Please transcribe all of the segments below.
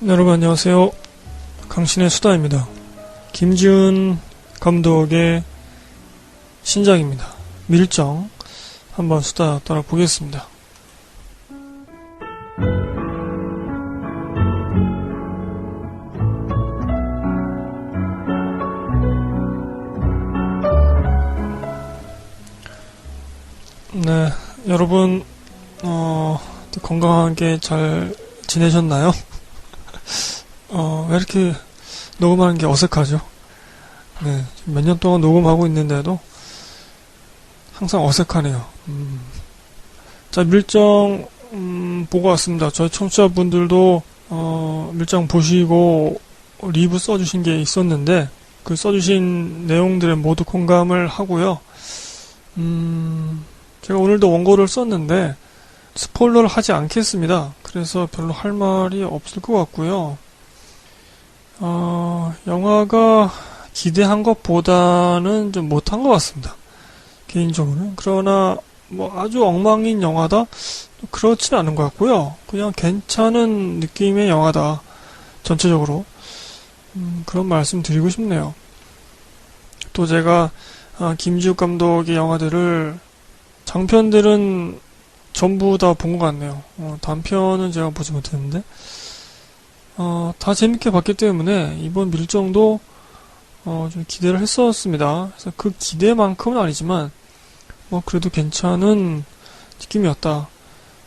여러분 안녕하세요. 강신의 수다입니다. 김지훈 감독의 신작입니다. 밀정 한번 수다 따라보겠습니다. 네, 여러분 건강하게 잘 지내셨나요? 왜 이렇게 녹음하는 게 어색하죠? 네, 몇 년 동안 녹음하고 있는데도 항상 어색하네요. 자, 밀정 보고 왔습니다. 저희 청취자분들도 밀정 보시고 리뷰 써주신 게 있었는데 그 써주신 내용들에 모두 공감을 하고요. 제가 오늘도 원고를 썼는데 스포일러를 하지 않겠습니다. 그래서 별로 할 말이 없을 것 같고요. 영화가 기대한 것보다는 좀 못한 것 같습니다. 개인적으로는. 그러나 뭐 아주 엉망인 영화다? 그렇진 않은 것 같고요. 그냥 괜찮은 느낌의 영화다. 전체적으로. 그런 말씀 드리고 싶네요. 또 제가 김지욱 감독의 영화들을 장편들은 전부 다 본 것 같네요. 단편은 제가 보지 못했는데 다 재밌게 봤기 때문에 이번 밀정도 좀 기대를 했었습니다. 그래서 그 기대만큼은 아니지만 그래도 괜찮은 느낌이었다.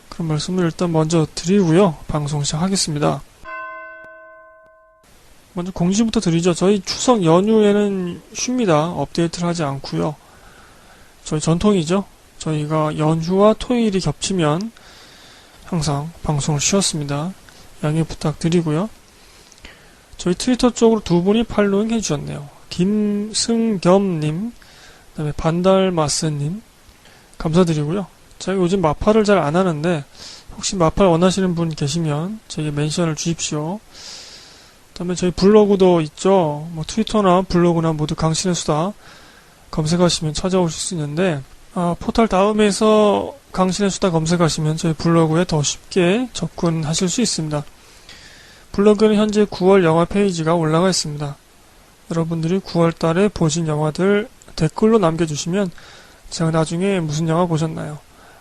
그런 말씀을 일단 먼저 드리고요. 방송 시작하겠습니다. 먼저 공지부터 드리죠. 저희 추석 연휴에는 쉽니다. 업데이트를 하지 않고요. 저희 전통이죠. 저희가 연휴와 토요일이 겹치면 항상 방송을 쉬었습니다. 양해 부탁드리고요. 저희 트위터 쪽으로 두 분이 팔로잉 해주셨네요. 김승겸님, 그 다음에 반달마스님, 감사드리고요. 제가 요즘 마팔을 잘 안 하는데, 혹시 마팔 원하시는 분 계시면 저에게 멘션을 주십시오. 그 다음에 저희 블로그도 있죠. 트위터나 블로그나 모두 강신의 수다 검색하시면 찾아오실 수 있는데, 포털 다음에서 강신의 수다 검색하시면 저희 블로그에 더 쉽게 접근하실 수 있습니다. 블로그는 현재 9월 영화 페이지가 올라가 있습니다. 여러분들이 9월 달에 보신 영화들 댓글로 남겨주시면 제가 나중에 무슨 영화 보셨나요?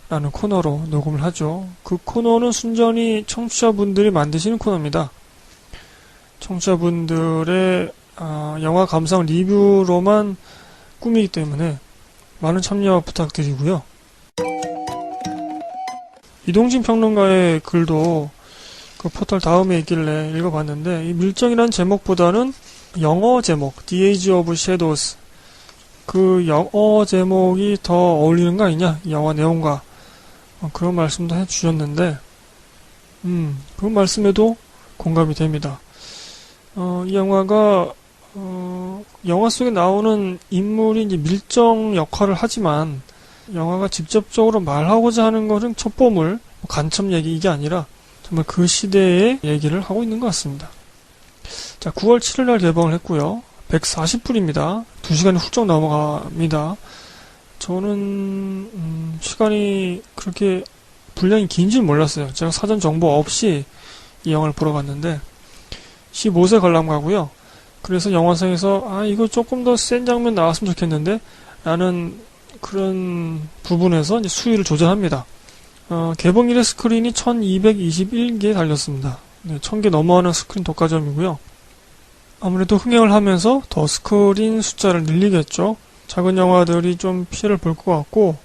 라는 코너로 녹음을 하죠. 그 코너는 순전히 청취자분들이 만드시는 코너입니다. 청취자분들의 영화 감상 리뷰로만 꾸미기 때문에 많은 참여 부탁드리고요. 이동진 평론가의 글도 그 포털 다음에 있길래 읽어봤는데 이 밀정이란 제목보다는 영어 제목 The Age of Shadows 그 영어 제목이 더 어울리는 거 아니냐? 이 영화 내용과 그런 말씀도 해주셨는데 그 말씀에도 공감이 됩니다. 이 영화가 영화 속에 나오는 인물이 이제 밀정 역할을 하지만 영화가 직접적으로 말하고자 하는 것은 첩보물, 간첩 얘기 이게 아니라 정말 그 시대의 얘기를 하고 있는 것 같습니다. 자, 9월 7일날 개봉을 했고요. 140분입니다. 2시간이 훌쩍 넘어갑니다. 저는 시간이 그렇게 분량이 긴 줄 몰랐어요. 제가 사전 정보 없이 이 영화를 보러 갔는데 15세 관람가고요. 그래서 영화상에서 이거 조금 더 센 장면 나왔으면 좋겠는데 라는 그런 부분에서 이제 수위를 조절합니다. 개봉일에 스크린이 1221개 달렸습니다. 네, 1000개 넘어가는 스크린 독과점이고요. 아무래도 흥행을 하면서 더 스크린 숫자를 늘리겠죠. 작은 영화들이 좀 피해를 볼 것 같고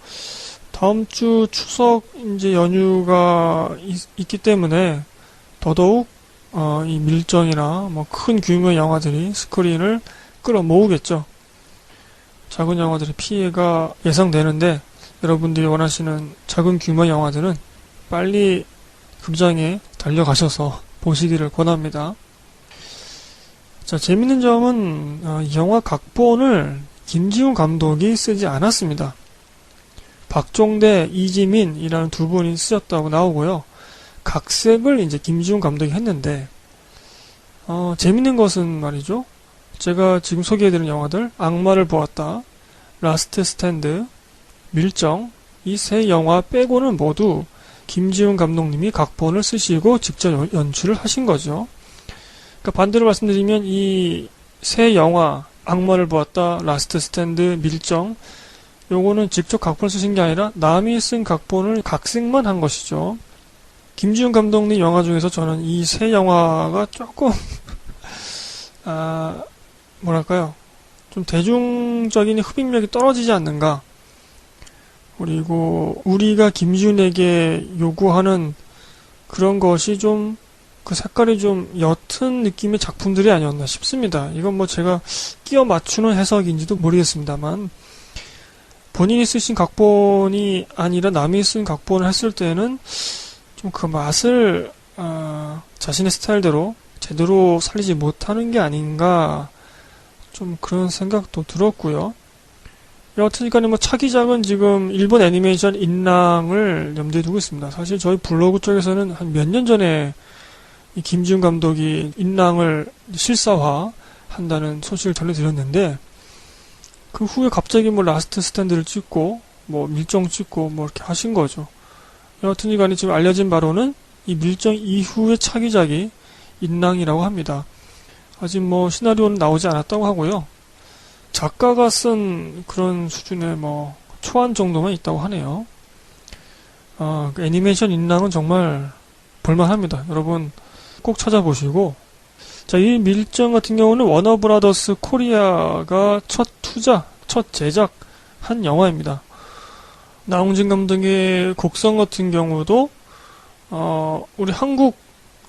다음 주 추석 이제 연휴가 있기 때문에 더더욱 이 밀정이나 큰 규모의 영화들이 스크린을 끌어모으겠죠. 작은 영화들의 피해가 예상되는데 여러분들이 원하시는 작은 규모의 영화들은 빨리 극장에 달려가셔서 보시기를 권합니다. 자, 재밌는 점은 영화 각본을 김지훈 감독이 쓰지 않았습니다. 박종대, 이지민이라는 두 분이 쓰셨다고 나오고요. 각색을 이제 김지훈 감독이 했는데 재밌는 것은 말이죠. 제가 지금 소개해드린 영화들 악마를 보았다, 라스트 스탠드, 밀정 이 세 영화 빼고는 모두 김지훈 감독님이 각본을 쓰시고 직접 연출을 하신 거죠. 그러니까 반대로 말씀드리면 이 세 영화 악마를 보았다, 라스트 스탠드, 밀정 요거는 직접 각본을 쓰신 게 아니라 남이 쓴 각본을 각색만 한 것이죠. 김지훈 감독님 영화 중에서 저는 이 세 영화가 조금 뭐랄까요, 좀 대중적인 흡입력이 떨어지지 않는가. 그리고 우리가 김지훈에게 요구하는 그런 것이 좀 그 색깔이 좀 옅은 느낌의 작품들이 아니었나 싶습니다. 이건 뭐 제가 끼워 맞추는 해석인지도 모르겠습니다만 본인이 쓰신 각본이 아니라 남이 쓴 각본을 했을 때는 좀 그 맛을 자신의 스타일대로 제대로 살리지 못하는 게 아닌가, 좀 그런 생각도 들었고요. 여하튼간에 뭐 차기작은 지금 일본 애니메이션 인랑을 염두에 두고 있습니다. 사실 저희 블로그 쪽에서는 한 몇 년 전에 이 김지훈 감독이 인랑을 실사화 한다는 소식을 전해드렸는데, 그 후에 갑자기 뭐 라스트 스탠드를 찍고 뭐 밀정 찍고 뭐 이렇게 하신 거죠. 여하튼간에 지금 알려진 바로는 이 밀정 이후의 차기작이 인랑이라고 합니다. 아직 뭐 시나리오는 나오지 않았다고 하고요. 작가가 쓴 그런 수준의 뭐 초안 정도만 있다고 하네요. 그 애니메이션 인랑은 정말 볼만합니다. 여러분 꼭 찾아보시고. 자, 이 밀정 같은 경우는 워너브라더스 코리아가 첫 투자, 첫 제작 한 영화입니다. 나홍진 감독의 곡성 같은 경우도 우리 한국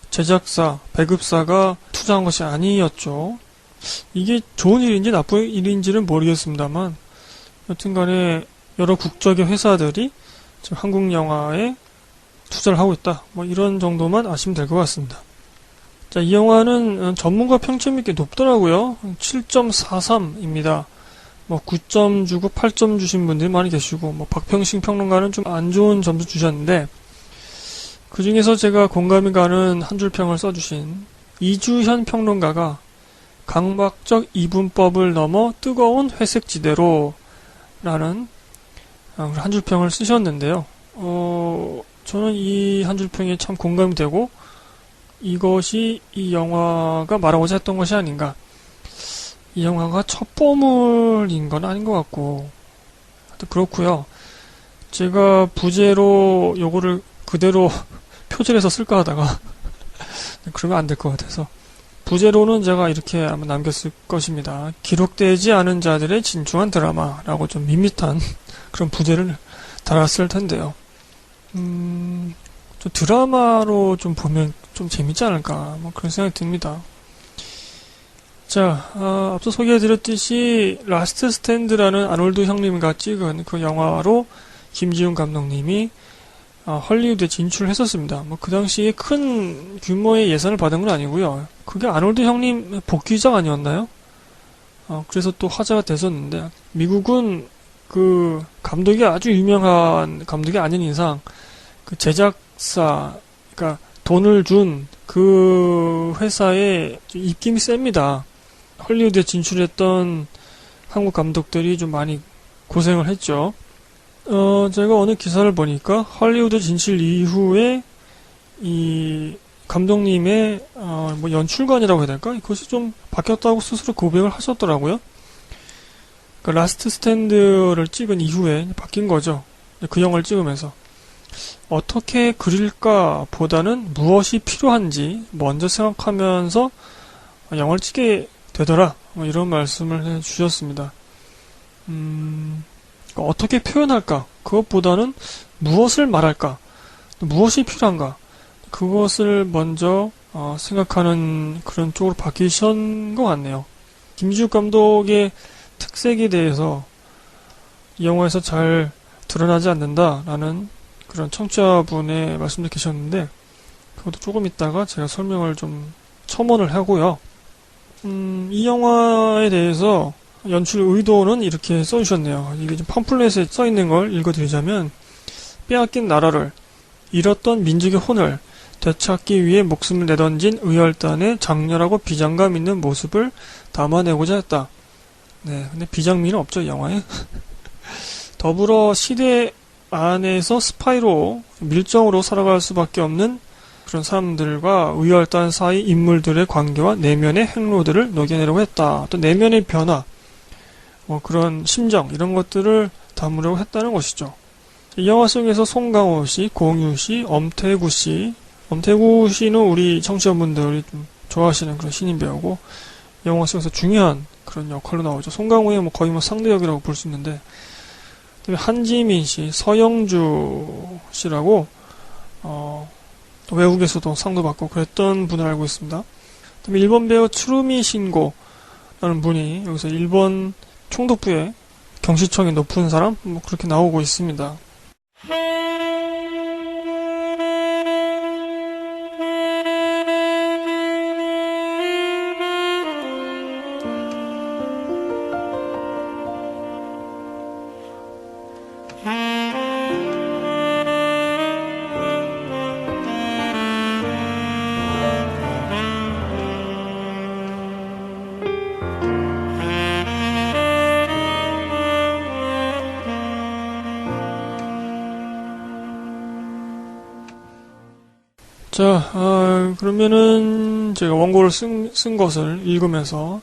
제작사, 배급사가 투자한 것이 아니었죠. 이게 좋은 일인지 나쁜 일인지는 모르겠습니다만 여튼간에 여러 국적의 회사들이 지금 한국 영화에 투자를 하고 있다, 뭐 이런 정도만 아시면 될 것 같습니다. 자, 이 영화는 전문가 평점이 꽤 높더라고요. 7.43입니다. 뭐 9점 주고 8점 주신 분들이 많이 계시고, 뭐 박평식 평론가는 좀 안 좋은 점수 주셨는데, 그 중에서 제가 공감이 가는 한 줄 평을 써주신 이주현 평론가가 강박적 이분법을 넘어 뜨거운 회색지대로 라는 한 줄 평을 쓰셨는데요. 저는 이 한 줄 평에 참 공감이 되고, 이것이 이 영화가 말하고자 했던 것이 아닌가. 이 영화가 첩보물인 건 아닌 것 같고, 하여튼 그렇고요. 제가 부제로 요거를 그대로 표절해서 쓸까 하다가 그러면 안 될 것 같아서 부제로는 제가 이렇게 아마 남겼을 것입니다. 기록되지 않은 자들의 진중한 드라마라고 좀 밋밋한 그런 부제를 달았을 텐데요. 좀 드라마로 좀 보면 좀 재밌지 않을까, 뭐 그런 생각이 듭니다. 자, 앞서 소개해드렸듯이 라스트 스탠드라는 아놀드 형님과 찍은 그 영화로 김지훈 감독님이 헐리우드에 진출했었습니다. 뭐 그 당시에 큰 규모의 예산을 받은 건 아니고요. 그게 아놀드 형님 복귀작 아니었나요? 그래서 또 화제가 됐었는데, 미국은 그 감독이 아주 유명한 감독이 아닌 이상 그 제작사, 그러니까 돈을 준 그 회사에 입김이 셉니다. 헐리우드에 진출했던 한국 감독들이 좀 많이 고생을 했죠. 제가 어느 기사를 보니까 헐리우드 진출 이후에 이 감독님의 뭐 연출관이라고 해야 될까? 그것이 좀 바뀌었다고 스스로 고백을 하셨더라고요. 그 라스트 스탠드를 찍은 이후에 바뀐 거죠. 그 영화를 찍으면서 어떻게 그릴까 보다는 무엇이 필요한지 먼저 생각하면서 영화를 찍게 되더라, 뭐 이런 말씀을 해주셨습니다. 어떻게 표현할까, 그것보다는 무엇을 말할까, 무엇이 필요한가, 그것을 먼저 생각하는 그런 쪽으로 바뀌신 것 같네요. 김지욱 감독의 특색에 대해서 이 영화에서 잘 드러나지 않는다라는 그런 청취자분의 말씀도 계셨는데, 그것도 조금 있다가 제가 설명을 좀 첨언을 하고요. 이 영화에 대해서 연출 의도는 이렇게 써주셨네요. 이게 좀 팜플렛에 써있는 걸 읽어드리자면, 빼앗긴 나라를, 잃었던 민족의 혼을 되찾기 위해 목숨을 내던진 의열단의 장렬하고 비장감 있는 모습을 담아내고자 했다. 네, 근데 비장미는 없죠, 이 영화에. 더불어 시대 안에서 스파이로 밀정으로 살아갈 수밖에 없는 그런 사람들과 의열단 사이 인물들의 관계와 내면의 행로들을 녹여내려고 했다. 또 내면의 변화, 뭐 그런 심정 이런 것들을 담으려고 했다는 것이죠. 이 영화 속에서 송강호 씨, 공유 씨, 엄태구 씨, 엄태구 씨는 우리 청취자분들이 좀 좋아하시는 그런 신인 배우고 영화 속에서 중요한 그런 역할로 나오죠. 송강호의 뭐 거의 뭐 상대역이라고 볼 수 있는데, 그다음에 한지민 씨, 서영주 씨라고 외국에서도 상도 받고 그랬던 분을 알고 있습니다. 그다음에 일본 배우 추루미 신고라는 분이 여기서 일본 총독부의 경시청이 높은 사람 뭐 그렇게 나오고 있습니다. 자, 그러면은 제가 원고를 쓴 것을 읽으면서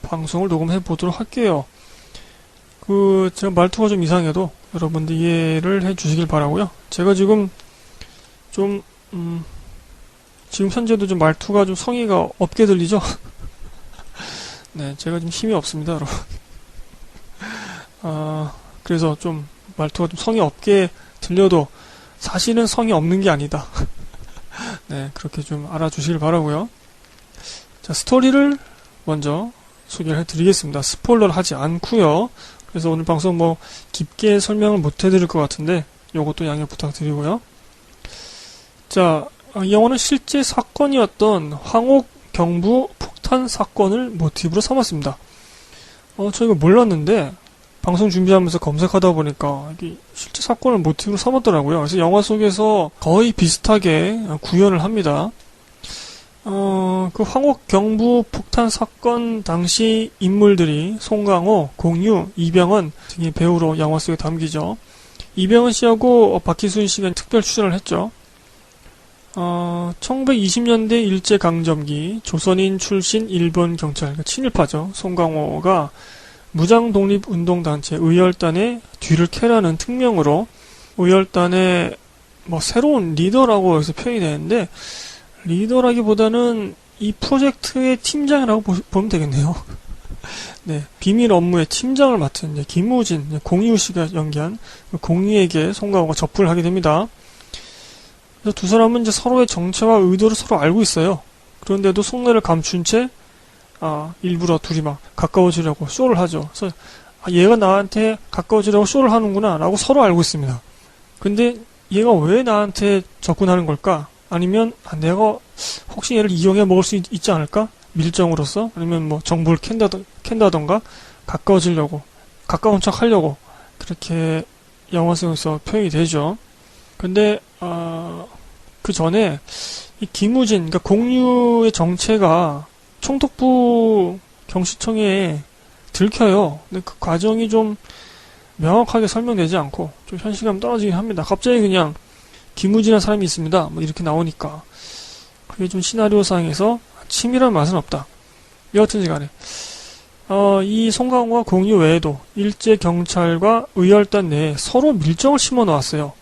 방송을 녹음해 보도록 할게요. 제가 말투가 좀 이상해도 여러분들 이해를 해 주시길 바라고요. 제가 지금 좀, 지금 현재도 좀 말투가 좀 성의가 없게 들리죠? 네, 제가 좀 힘이 없습니다, 여러분. 그래서 좀 말투가 좀 성의 없게 들려도 사실은 성의 없는 게 아니다. 네, 그렇게 좀 알아주시길 바라고요. 자, 스토리를 먼저 소개를 해드리겠습니다. 스포일러를 하지 않고요. 그래서 오늘 방송 뭐 깊게 설명을 못 해드릴 것 같은데 요것도 양해 부탁드리고요. 자, 이 영화는 실제 사건이었던 황옥 경부 폭탄 사건을 모티브로 삼았습니다. 저 이거 몰랐는데 방송 준비하면서 검색하다 보니까 이게 실제 사건을 모티브로 삼았더라고요. 그래서 영화 속에서 거의 비슷하게 구현을 합니다. 그 황옥 경부 폭탄 사건 당시 인물들이 송강호, 공유, 이병헌 등의 배우로 영화 속에 담기죠. 이병헌 씨하고 박희순 씨가 특별 출연을 했죠. 1920년대 일제강점기 조선인 출신 일본 경찰, 그러니까 친일파죠. 송강호가 무장독립운동단체 의열단의 뒤를 캐라는 특명으로 의열단의 뭐 새로운 리더라고 여기서 표현이 되는데, 리더라기보다는 이 프로젝트의 팀장이라고 보면 되겠네요. 네, 비밀 업무의 팀장을 맡은 이제 김우진, 공유 씨가 연기한 공유에게 송강호가 접근을 하게 됩니다. 그래서 두 사람은 이제 서로의 정체와 의도를 서로 알고 있어요. 그런데도 속내를 감춘 채 일부러 둘이 막 가까워지려고 쇼를 하죠. 그래서 얘가 나한테 가까워지려고 쇼를 하는구나 라고 서로 알고 있습니다. 근데 얘가 왜 나한테 접근하는 걸까? 아니면 내가 혹시 얘를 이용해 먹을 수 있지 않을까? 밀정으로서? 아니면 뭐 정보를 캔다던가 가까워지려고, 가까운 척 하려고 그렇게 영화 속에서 표현이 되죠. 근데 그 전에 이 김우진, 그러니까 공유의 정체가 총독부 경시청에 들켜요. 근데 그 과정이 좀 명확하게 설명되지 않고 좀 현실감 떨어지긴 합니다. 갑자기 그냥 김우진이라는 사람이 있습니다. 뭐 이렇게 나오니까 그게 좀 시나리오상에서 치밀한 맛은 없다. 여하튼지 간에 이 송강호와 공유 외에도 일제 경찰과 의열단 내에 서로 밀정을 심어 놓았어요.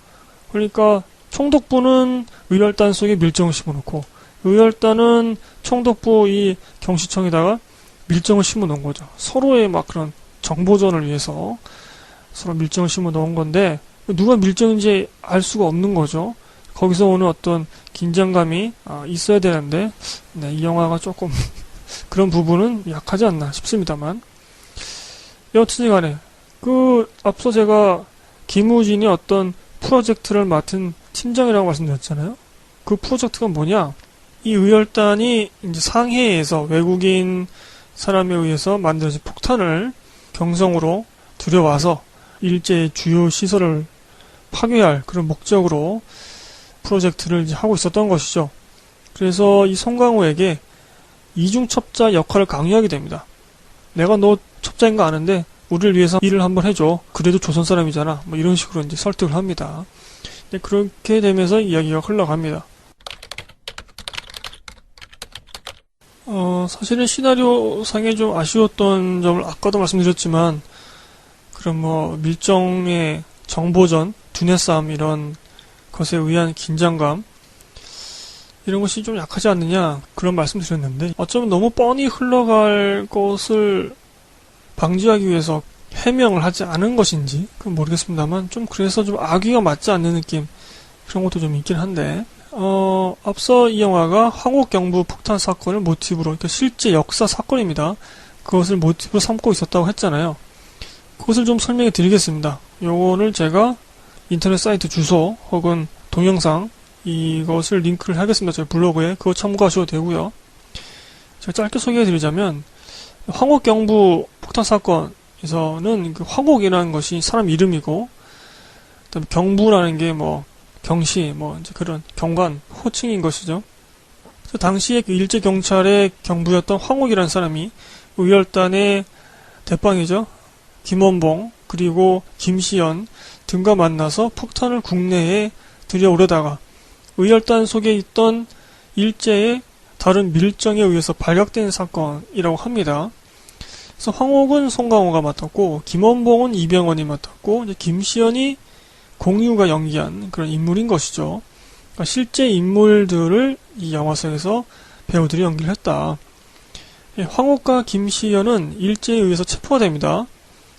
그러니까 총독부는 의열단 속에 밀정을 심어 놓고 의열단은 총독부 이 경시청에다가 밀정을 심어 놓은 거죠. 서로의 막 그런 정보전을 위해서 서로 밀정을 심어 놓은 건데 누가 밀정인지 알 수가 없는 거죠. 거기서 오는 어떤 긴장감이 있어야 되는데 네, 이 영화가 조금 그런 부분은 약하지 않나 싶습니다만, 여튼 간에 앞서 제가 김우진이 어떤 프로젝트를 맡은 팀장이라고 말씀드렸잖아요. 그 프로젝트가 뭐냐? 이 의열단이 이제 상해에서 외국인 사람에 의해서 만들어진 폭탄을 경성으로 들여와서 일제의 주요 시설을 파괴할 그런 목적으로 프로젝트를 이제 하고 있었던 것이죠. 그래서 이 송강호에게 이중첩자 역할을 강요하게 됩니다. 내가 너 첩자인 거 아는데 우리를 위해서 일을 한번 해줘. 그래도 조선 사람이잖아. 뭐 이런 식으로 이제 설득을 합니다. 그렇게 되면서 이야기가 흘러갑니다. 사실은 시나리오상에 좀 아쉬웠던 점을 아까도 말씀드렸지만, 그런 밀정의 정보전, 두뇌 싸움 이런 것에 의한 긴장감, 이런 것이 좀 약하지 않느냐, 그런 말씀 드렸는데, 어쩌면 너무 뻔히 흘러갈 것을 방지하기 위해서 해명을 하지 않은 것인지, 그건 모르겠습니다만, 좀 그래서 좀 악의가 맞지 않는 느낌, 그런 것도 좀 있긴 한데, 앞서 이 영화가 황옥경부 폭탄 사건을 모티브로, 그러니까 실제 역사 사건입니다. 그것을 모티브로 삼고 있었다고 했잖아요. 그것을 좀 설명해 드리겠습니다. 요거를 제가 인터넷 사이트 주소 혹은 동영상 이것을 링크를 하겠습니다. 제 블로그에 그거 참고하셔도 되고요. 제가 짧게 소개해 드리자면 황옥경부 폭탄 사건에서는 그 황옥이라는 것이 사람 이름이고, 그다음에 경부라는 게 경시, 이제 그런 경관, 호칭인 것이죠. 그래서 당시에 그 일제 경찰의 경부였던 황옥이라는 사람이 의열단의 대빵이죠. 김원봉, 그리고 김시연 등과 만나서 폭탄을 국내에 들여오려다가 의열단 속에 있던 일제의 다른 밀정에 의해서 발각된 사건이라고 합니다. 그래서 황옥은 송강호가 맡았고, 김원봉은 이병헌이 맡았고, 이제 김시연이 공유가 연기한 그런 인물인 것이죠. 그러니까 실제 인물들을 이 영화 속에서 배우들이 연기를 했다. 황옥과 김시연은 일제에 의해서 체포가 됩니다.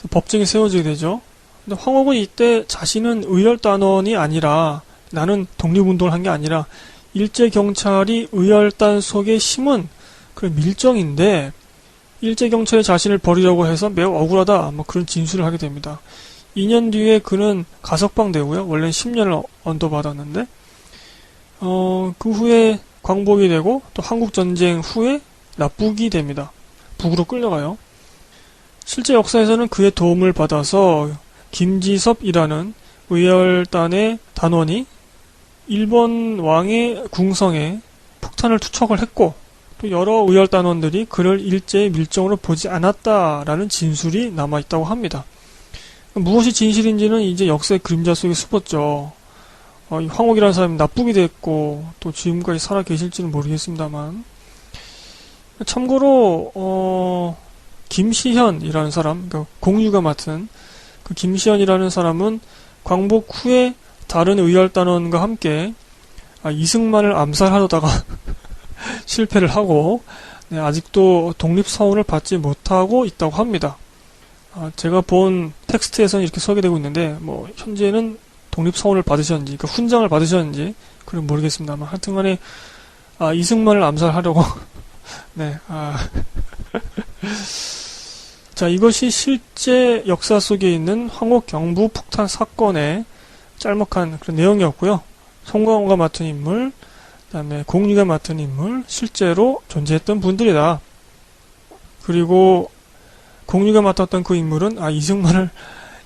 법정에 세워지게 되죠. 근데 황옥은 이때 자신은 의열단원이 아니라, 나는 독립운동을 한 게 아니라 일제 경찰이 의열단 속에 심은 그런 밀정인데, 일제 경찰이 자신을 버리려고 해서 매우 억울하다, 그런 진술을 하게 됩니다. 2년 뒤에 그는 가석방 되고요. 원래는 10년을 언도받았는데, 그 후에 광복이 되고, 또 한국전쟁 후에 납북이 됩니다. 북으로 끌려가요. 실제 역사에서는 그의 도움을 받아서 김지섭이라는 의열단의 단원이 일본 왕의 궁성에 폭탄을 투척을 했고, 또 여러 의열단원들이 그를 일제의 밀정으로 보지 않았다라는 진술이 남아있다고 합니다. 무엇이 진실인지는 이제 역사의 그림자 속에 숨었죠. 이 황옥이라는 사람이 납북이 됐고 또 지금까지 살아 계실지는 모르겠습니다만, 참고로 김시현이라는 사람, 그러니까 공유가 맡은 그 김시현이라는 사람은 광복 후에 다른 의열단원과 함께 이승만을 암살하려다가 실패를 하고, 아직도 독립서원을 받지 못하고 있다고 합니다. 제가 본 텍스트에서는 이렇게 소개되고 있는데, 현재는 독립서원을 받으셨는지, 그러니까 훈장을 받으셨는지, 그건 모르겠습니다만, 하여튼 간에, 이승만을 암살하려고, 네, 자, 이것이 실제 역사 속에 있는 황옥 경부 폭탄 사건의 짤막한 그런 내용이었고요. 송강호가 맡은 인물, 그 다음에 공유가 맡은 인물, 실제로 존재했던 분들이다. 그리고 공유가 맡았던 그 인물은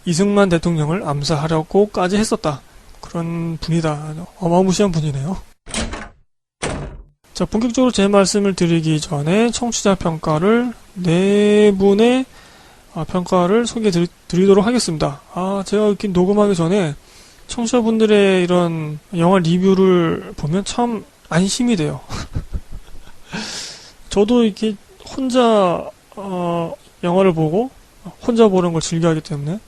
이승만 대통령을 암살하려고까지 했었다. 그런 분이다. 어마무시한 분이네요. 자, 본격적으로 제 말씀을 드리기 전에 청취자 평가를 4분의 평가를 소개해 드리도록 하겠습니다. 제가 이렇게 녹음하기 전에 청취자분들의 이런 영화 리뷰를 보면 참 안심이 돼요. 저도 이렇게 혼자 영화를 보고 혼자 보는 걸 즐겨하기 때문에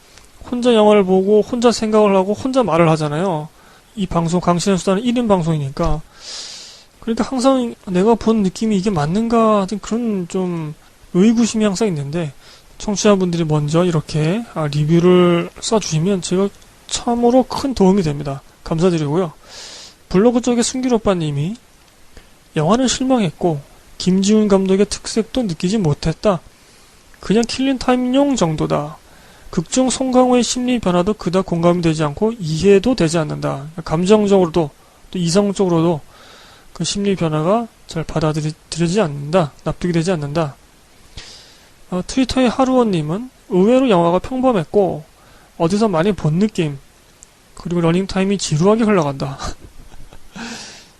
혼자 영화를 보고 혼자 생각을 하고 혼자 말을 하잖아요. 이 방송 강신의 수다는 1인 방송이니까. 그러니까 항상 내가 본 느낌이 이게 맞는가 하는 그런 좀 의구심이 항상 있는데, 청취자분들이 먼저 이렇게 리뷰를 써주시면 제가 참으로 큰 도움이 됩니다. 감사드리고요. 블로그 쪽에 순길 오빠님이 영화는 실망했고 김지훈 감독의 특색도 느끼지 못했다. 그냥 킬링타임용 정도다. 극중 송강호의 심리 변화도 그닥 공감이 되지 않고 이해도 되지 않는다. 감정적으로도 또 이성적으로도 그 심리 변화가 잘 받아들여지지 않는다. 납득이 되지 않는다. 트위터의 하루원님은 의외로 영화가 평범했고 어디서 많이 본 느낌, 그리고 러닝타임이 지루하게 흘러간다.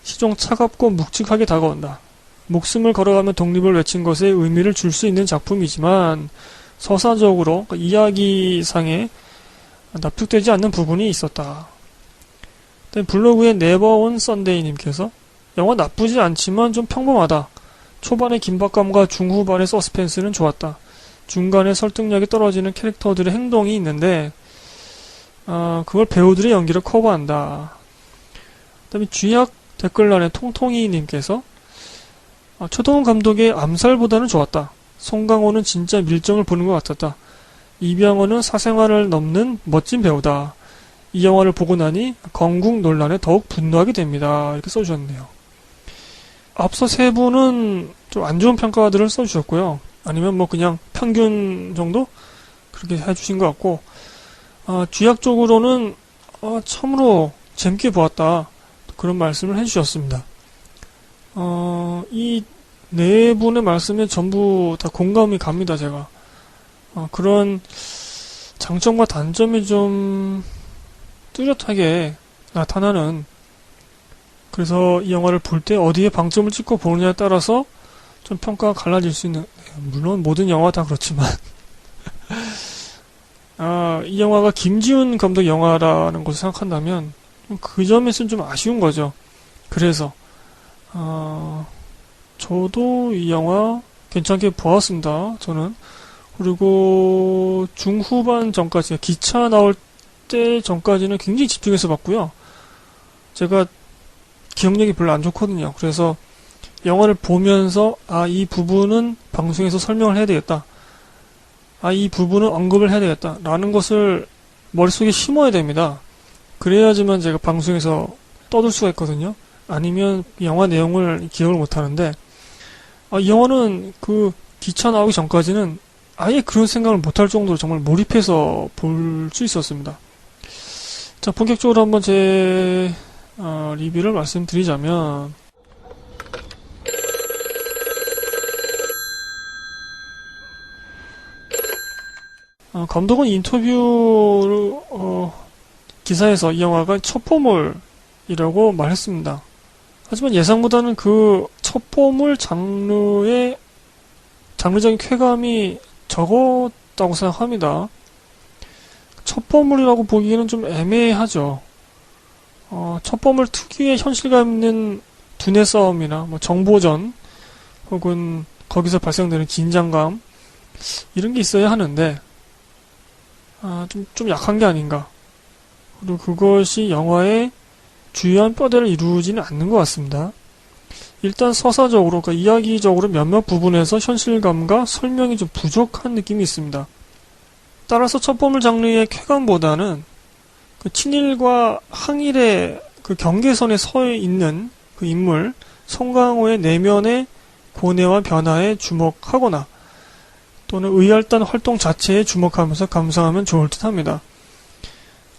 시종 차갑고 묵직하게 다가온다. 목숨을 걸어가며 독립을 외친 것에 의미를 줄 수 있는 작품이지만 서사적으로, 그러니까 이야기상에 납득되지 않는 부분이 있었다. 블로그에 네버온 썬데이님께서 영화 나쁘지 않지만 좀 평범하다. 초반의 긴박감과 중후반의 서스펜스는 좋았다. 중간에 설득력이 떨어지는 캐릭터들의 행동이 있는데 그걸 배우들의 연기를 커버한다. 그 다음에 쥐약 댓글란에 통통이님께서 최동훈 감독의 암살보다는 좋았다. 송강호는 진짜 밀정을 보는 것 같았다. 이병헌은 사생활을 넘는 멋진 배우다. 이 영화를 보고 나니 건국 논란에 더욱 분노하게 됩니다. 이렇게 써주셨네요. 앞서 세 분은 좀 안 좋은 평가들을 써주셨고요. 아니면 뭐 그냥 평균 정도? 그렇게 해주신 것 같고, 쥐약 쪽으로는 참으로 재밌게 보았다. 그런 말씀을 해주셨습니다. 이 네 분의 말씀에 전부 다 공감이 갑니다, 제가. 그런 장점과 단점이 좀 뚜렷하게 나타나는, 그래서 이 영화를 볼 때 어디에 방점을 찍고 보느냐에 따라서 좀 평가가 갈라질 수 있는, 물론 모든 영화가 다 그렇지만 이 영화가 김지훈 감독 영화라는 것을 생각한다면 그 점에서는 좀 아쉬운 거죠. 그래서 저도 이 영화 괜찮게 보았습니다. 저는. 그리고 중후반 전까지, 기차 나올 때 전까지는 굉장히 집중해서 봤고요. 제가 기억력이 별로 안 좋거든요. 그래서 영화를 보면서 이 부분은 방송에서 설명을 해야 되겠다. 이 부분은 언급을 해야 되겠다. 라는 것을 머릿속에 심어야 됩니다. 그래야지만 제가 방송에서 떠들 수가 있거든요. 아니면 영화 내용을 기억을 못 하는데, 이 영화는 그 기차 나오기 전까지는 아예 그런 생각을 못할 정도로 정말 몰입해서 볼 수 있었습니다. 자, 본격적으로 한번 제 리뷰를 말씀드리자면, 감독은 인터뷰 기사에서 이 영화가 첩보물이라고 말했습니다. 하지만 예상보다는 그 첩보물 장르의 장르적인 쾌감이 적었다고 생각합니다. 첩보물이라고 보기에는 좀 애매하죠. 첩보물 특유의 현실감 있는 두뇌 싸움이나 뭐 정보전 혹은 거기서 발생되는 긴장감 이런 게 있어야 하는데 좀 약한 게 아닌가. 그리고 그것이 영화의 주요한 뼈대를 이루지는 않는 것 같습니다. 일단 서사적으로, 그러니까 이야기적으로 몇몇 부분에서 현실감과 설명이 좀 부족한 느낌이 있습니다. 따라서 첩보물 장르의 쾌감보다는 그 친일과 항일의 그 경계선에 서 있는 그 인물 송강호의 내면의 고뇌와 변화에 주목하거나 또는 의열단 활동 자체에 주목하면서 감상하면 좋을 듯 합니다.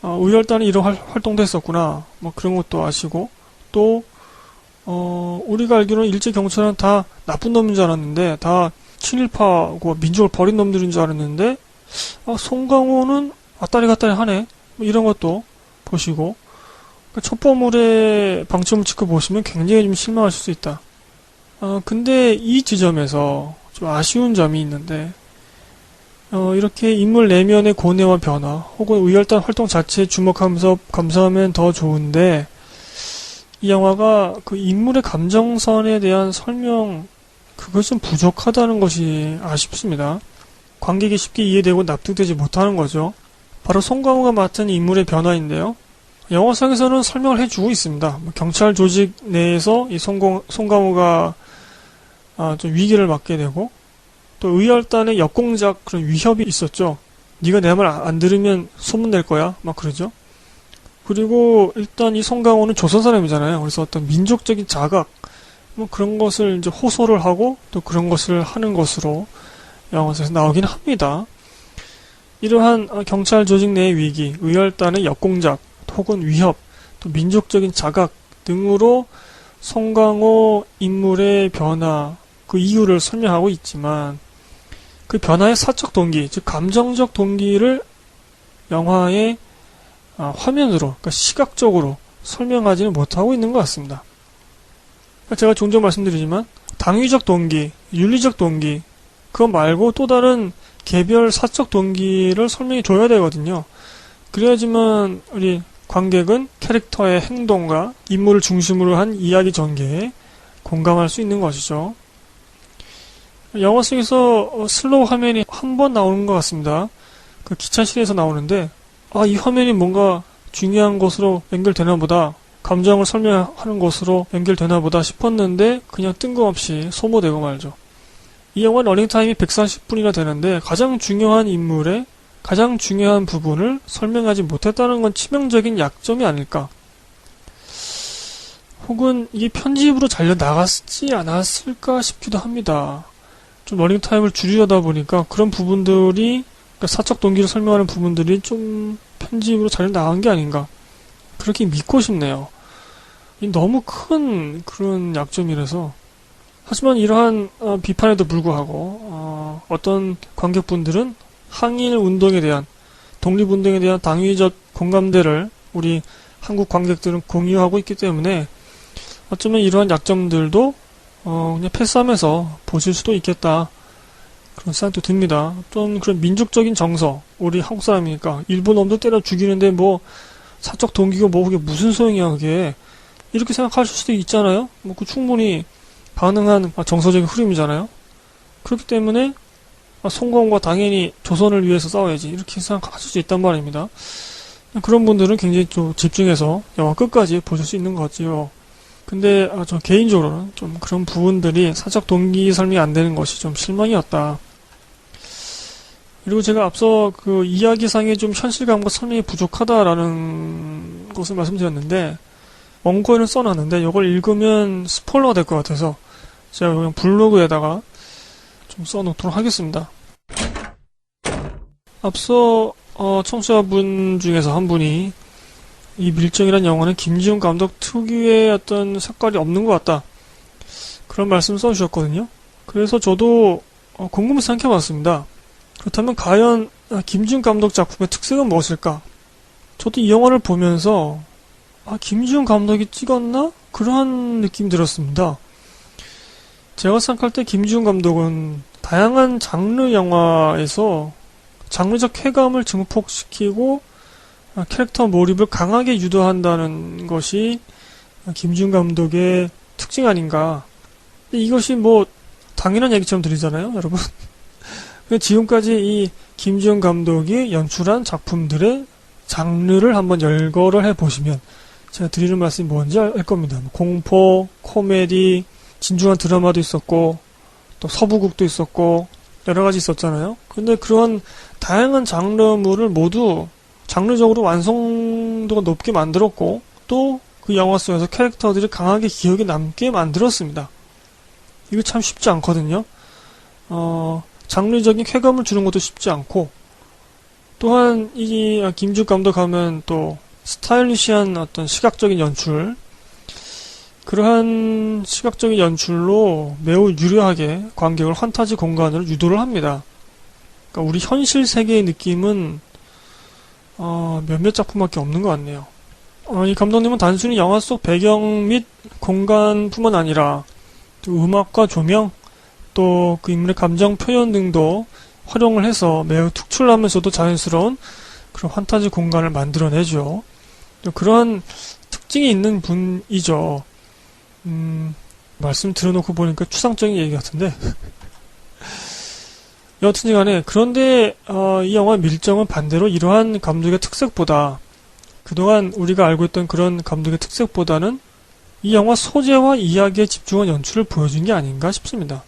의열단이 이런 활동도 했었구나, 뭐 그런 것도 아시고, 또 우리가 알기로는 일제경찰은 다 나쁜 놈인 줄 알았는데, 다 친일파고 민족을 버린 놈들인 줄 알았는데, 송강호는 왔다리 갔다리 하네, 뭐 이런 것도 보시고, 첩보물의 방점을 찍고 보시면 굉장히 좀 실망하실 수 있다. 근데 이 지점에서 좀 아쉬운 점이 있는데, 이렇게 인물 내면의 고뇌와 변화 혹은 의열단 활동 자체에 주목하면서 감상하면 더 좋은데, 이 영화가 그 인물의 감정선에 대한 설명, 그것이 좀 부족하다는 것이 아쉽습니다. 관객이 쉽게 이해되고 납득되지 못하는 거죠. 바로 송강호가 맡은 인물의 변화인데요. 영화상에서는 설명을 해주고 있습니다. 경찰 조직 내에서 이 송강호가 좀 위기를 맞게 되고, 또 의열단의 역공작 그런 위협이 있었죠. 네가 내 말 안 들으면 소문 낼 거야, 막 그러죠. 그리고 일단 이 송강호는 조선 사람이잖아요. 그래서 어떤 민족적인 자각, 뭐 그런 것을 이제 호소를 하고 또 그런 것을 하는 것으로 영화에서 나오긴 합니다. 이러한 경찰 조직 내의 위기, 의열단의 역공작 혹은 위협, 또 민족적인 자각 등으로 송강호 인물의 변화, 그 이유를 설명하고 있지만, 그 변화의 사적 동기, 즉 감정적 동기를 영화의 화면으로, 그러니까 시각적으로 설명하지는 못하고 있는 것 같습니다. 제가 종종 말씀드리지만 당위적 동기, 윤리적 동기, 그거 말고 또 다른 개별 사적 동기를 설명해 줘야 되거든요. 그래야지만 우리 관객은 캐릭터의 행동과 인물을 중심으로 한 이야기 전개에 공감할 수 있는 것이죠. 영화 속에서 슬로우 화면이 한 번 나오는 것 같습니다. 그 기차실에서 나오는데, 이 화면이 뭔가 중요한 것으로 연결되나 보다, 감정을 설명하는 것으로 연결되나 보다 싶었는데 그냥 뜬금없이 소모되고 말죠. 이 영화 러닝타임이 140분이나 되는데 가장 중요한 인물의 가장 중요한 부분을 설명하지 못했다는 건 치명적인 약점이 아닐까. 혹은 이게 편집으로 잘려 나갔지 않았을까 싶기도 합니다. 좀 러닝타임을 줄이려다 보니까 그런 부분들이, 그러니까 사적 동기를 설명하는 부분들이 좀 편집으로 잘려 나간 게 아닌가, 그렇게 믿고 싶네요. 너무 큰 그런 약점이라서. 하지만 이러한 비판에도 불구하고 어떤 관객분들은 항일 운동에 대한, 독립운동에 대한 당위적 공감대를 우리 한국 관객들은 공유하고 있기 때문에 어쩌면 이러한 약점들도 그냥 패스하면서 보실 수도 있겠다, 그런 생각도 듭니다. 좀 그런 민족적인 정서, 우리 한국 사람이니까 일본 놈도 때려 죽이는데 뭐 사적 동기가 뭐 그게 무슨 소용이야 그게, 이렇게 생각하실 수도 있잖아요. 뭐 그 충분히 가능한 정서적인 흐름이잖아요. 그렇기 때문에 송건과 당연히 조선을 위해서 싸워야지, 이렇게 생각하실 수 있단 말입니다. 그런 분들은 굉장히 좀 집중해서 영화 끝까지 보실 수 있는 것 같지요. 근데 저 개인적으로는 좀 그런 부분들이 사적 동기 설명이 안 되는 것이 좀 실망이었다. 그리고 제가 앞서 그 이야기상에 좀 현실감과 설명이 부족하다라는 것을 말씀드렸는데, 원고에는 써놨는데 이걸 읽으면 스포일러가 될 것 같아서 제가 그냥 블로그에다가 좀 써놓도록 하겠습니다. 앞서 청취자분 중에서 한 분이 이 밀정이란 영화는 김지훈 감독 특유의 어떤 색깔이 없는 것 같다, 그런 말씀 써주셨거든요. 그래서 저도 궁금해서 생각해봤습니다. 그렇다면 과연 김지훈 감독 작품의 특색은 무엇일까? 저도 이 영화를 보면서 김지훈 감독이 찍었나? 그런 느낌이 들었습니다. 제가 생각할 때 김지훈 감독은 다양한 장르 영화에서 장르적 쾌감을 증폭시키고 캐릭터 몰입을 강하게 유도한다는 것이 김지훈 감독의 특징 아닌가. 이것이 뭐 당연한 얘기처럼 들리잖아요, 여러분. 지금까지 이 김지훈 감독이 연출한 작품들의 장르를 한번 열거를 해보시면 제가 드리는 말씀이 뭔지 알 겁니다. 공포, 코미디, 진중한 드라마도 있었고 또 서부극도 있었고 여러가지 있었잖아요. 근데 그런 다양한 장르물을 모두 장르적으로 완성도가 높게 만들었고 또 그 영화 속에서 캐릭터들이 강하게 기억에 남게 만들었습니다. 이거 참 쉽지 않거든요. 장르적인 쾌감을 주는 것도 쉽지 않고, 또한 이 김지훈 감독 하면 또 스타일리시한 어떤 시각적인 연출, 그러한 시각적인 연출로 매우 유려하게 관객을 환타지 공간으로 유도를 합니다. 그러니까 우리 현실 세계의 느낌은 몇몇 작품밖에 없는 것 같네요. 이 감독님은 단순히 영화 속 배경 및 공간뿐만 아니라 또 음악과 조명, 또 그 인물의 감정 표현 등도 활용을 해서 매우 특출나면서도 자연스러운 그런 환타지 공간을 만들어내죠. 그런 특징이 있는 분이죠. 말씀 들어놓고 보니까 추상적인 얘기 같은데 여하튼 간에, 그런데 이 영화의 밀정은 반대로 이러한 감독의 특색보다, 그동안 우리가 알고 있던 그런 감독의 특색보다는 이 영화 소재와 이야기에 집중한 연출을 보여준 게 아닌가 싶습니다.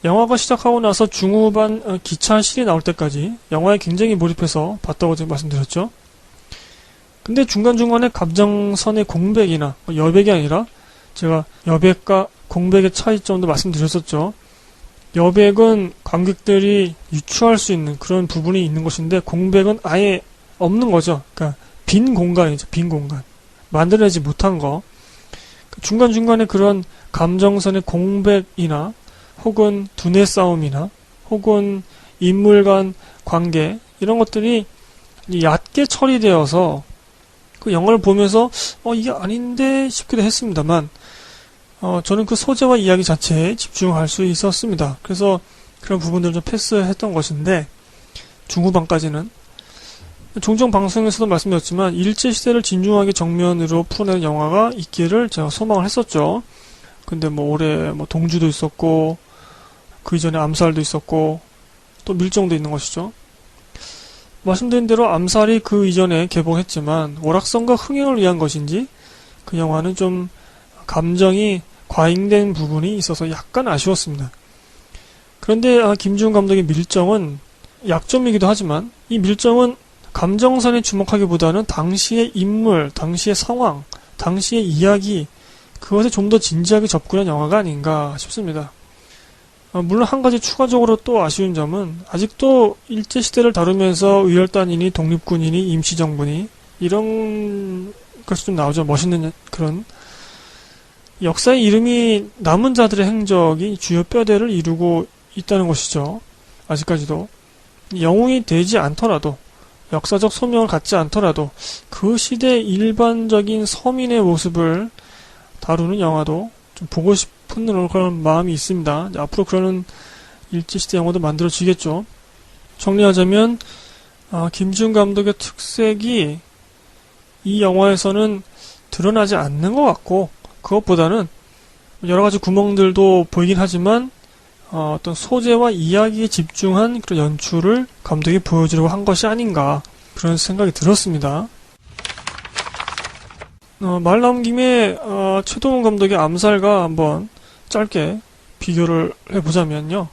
영화가 시작하고 나서 중후반 기차실이 나올 때까지 영화에 굉장히 몰입해서 봤다고 제가 말씀드렸죠. 근데 중간중간에 감정선의 공백이나 여백이 아니라, 제가 여백과 공백의 차이점도 말씀드렸었죠. 여백은 관객들이 유추할 수 있는 그런 부분이 있는 것인데, 공백은 아예 없는 거죠. 그러니까 빈 공간이죠. 빈 공간. 만들어내지 못한 거. 중간중간에 그런 감정선의 공백이나 혹은 두뇌 싸움이나 혹은 인물 간 관계, 이런 것들이 얕게 처리되어서 그 영화를 보면서 이게 아닌데 싶기도 했습니다만, 저는 그 소재와 이야기 자체에 집중할 수 있었습니다. 그래서 그런 부분들을 좀 패스했던 것인데, 중후반까지는. 종종 방송에서도 말씀드렸지만 일제시대를 진중하게 정면으로 풀어내는 영화가 있기를 제가 소망을 했었죠. 근데 뭐 올해 뭐 동주도 있었고 그 이전에 암살도 있었고 또 밀정도 있는 것이죠. 말씀드린 대로 암살이 그 이전에 개봉했지만 오락성과 흥행을 위한 것인지 그 영화는 좀 감정이 과잉된 부분이 있어서 약간 아쉬웠습니다. 그런데 김지훈 감독의 밀정은 약점이기도 하지만 이 밀정은 감정선에 주목하기보다는 당시의 인물, 당시의 상황, 당시의 이야기 그것에 좀 더 진지하게 접근한 영화가 아닌가 싶습니다. 물론 한 가지 추가적으로 또 아쉬운 점은 아직도 일제시대를 다루면서 의열단이니 독립군이니 임시정부니 이런 것이 좀 나오죠. 멋있는 그런 역사의 이름이 남은 자들의 행적이 주요 뼈대를 이루고 있다는 것이죠. 아직까지도 영웅이 되지 않더라도 역사적 소명을 갖지 않더라도 그 시대 일반적인 서민의 모습을 다루는 영화도 좀 보고 싶은 그런 마음이 있습니다. 앞으로 그러는 일제시대 영화도 만들어지겠죠. 정리하자면 김지훈 감독의 특색이 이 영화에서는 드러나지 않는 것 같고 그것보다는 여러가지 구멍들도 보이긴 하지만 어떤 소재와 이야기에 집중한 그런 연출을 감독이 보여주려고 한 것이 아닌가 그런 생각이 들었습니다. 말 나온 김에 최동원 감독의 암살과 한번 짧게 비교를 해보자면요.